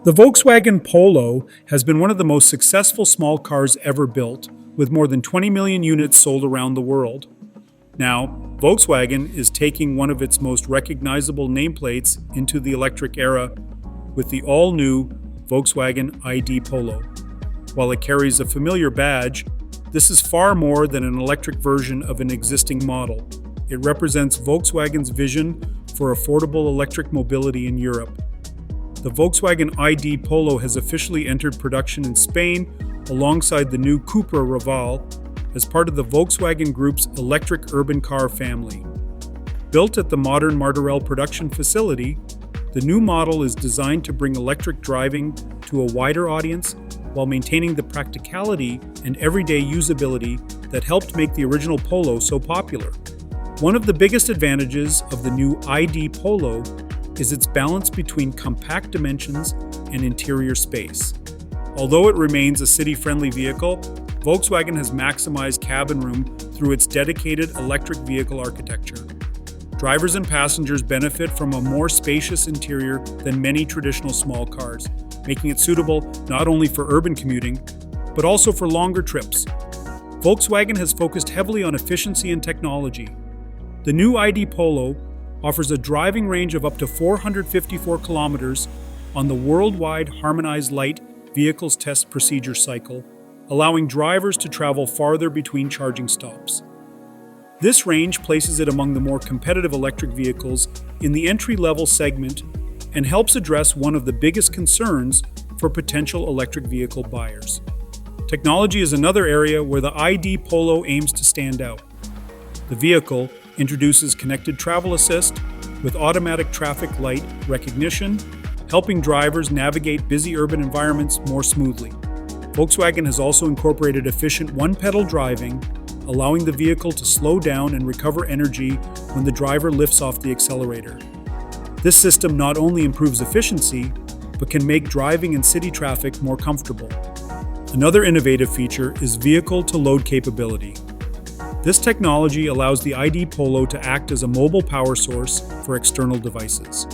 The Volkswagen Polo has been one of the most successful small cars ever built, with more than 20 million units sold around the world. Now, Volkswagen is taking one of its most recognizable nameplates into the electric era with the all-new Volkswagen ID Polo. While it carries a familiar badge, this is far more than an electric version of an existing model. It represents Volkswagen's vision for affordable electric mobility in Europe. The Volkswagen ID Polo has officially entered production in Spain alongside the new Cupra Raval as part of the Volkswagen Group's electric urban car family. Built at the modern Martorell production facility, the new model is designed to bring electric driving to a wider audience while maintaining the practicality and everyday usability that helped make the original Polo so popular. One of the biggest advantages of the new ID Polo is its balance between compact dimensions and interior space. Although it remains a city-friendly vehicle, Volkswagen has maximized cabin room through its dedicated electric vehicle architecture. Drivers and passengers benefit from a more spacious interior than many traditional small cars, making it suitable not only for urban commuting, but also for longer trips. Volkswagen has focused heavily on efficiency and technology. The new ID Polo offers a driving range of up to 454 kilometers on the worldwide harmonized light vehicles test procedure cycle, allowing drivers to travel farther between charging stops. This range places it among the more competitive electric vehicles in the entry-level segment and helps address one of the biggest concerns for potential electric vehicle buyers. Technology is another area where the ID Polo aims to stand out. The vehicle introduces connected travel assist with automatic traffic light recognition, helping drivers navigate busy urban environments more smoothly. Volkswagen has also incorporated efficient one-pedal driving, allowing the vehicle to slow down and recover energy when the driver lifts off the accelerator. This system not only improves efficiency, but can make driving in city traffic more comfortable. Another innovative feature is vehicle-to-load capability. This technology allows the ID Polo to act as a mobile power source for external devices.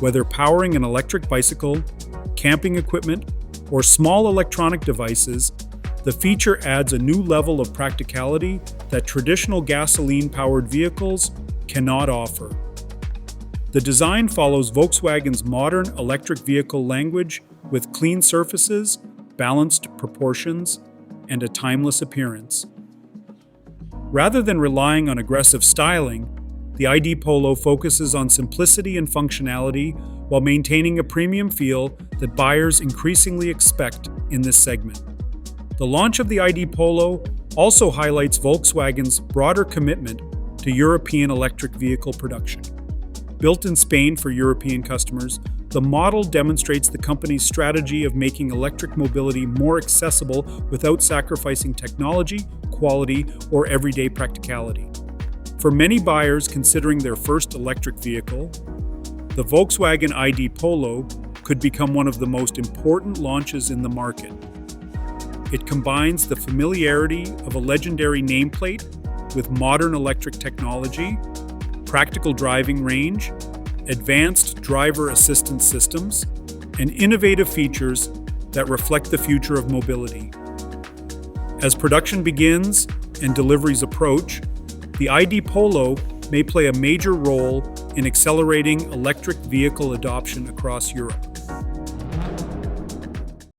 Whether powering an electric bicycle, camping equipment, or small electronic devices, the feature adds a new level of practicality that traditional gasoline-powered vehicles cannot offer. The design follows Volkswagen's modern electric vehicle language with clean surfaces, balanced proportions, and a timeless appearance. Rather than relying on aggressive styling, the ID Polo focuses on simplicity and functionality while maintaining a premium feel that buyers increasingly expect in this segment. The launch of the ID Polo also highlights Volkswagen's broader commitment to European electric vehicle production. Built in Spain for European customers, the model demonstrates the company's strategy of making electric mobility more accessible without sacrificing technology, quality, or everyday practicality. For many buyers considering their first electric vehicle, the Volkswagen ID Polo could become one of the most important launches in the market. It combines the familiarity of a legendary nameplate with modern electric technology, practical driving range, advanced driver assistance systems, and innovative features that reflect the future of mobility. As production begins and deliveries approach, the ID Polo may play a major role in accelerating electric vehicle adoption across Europe.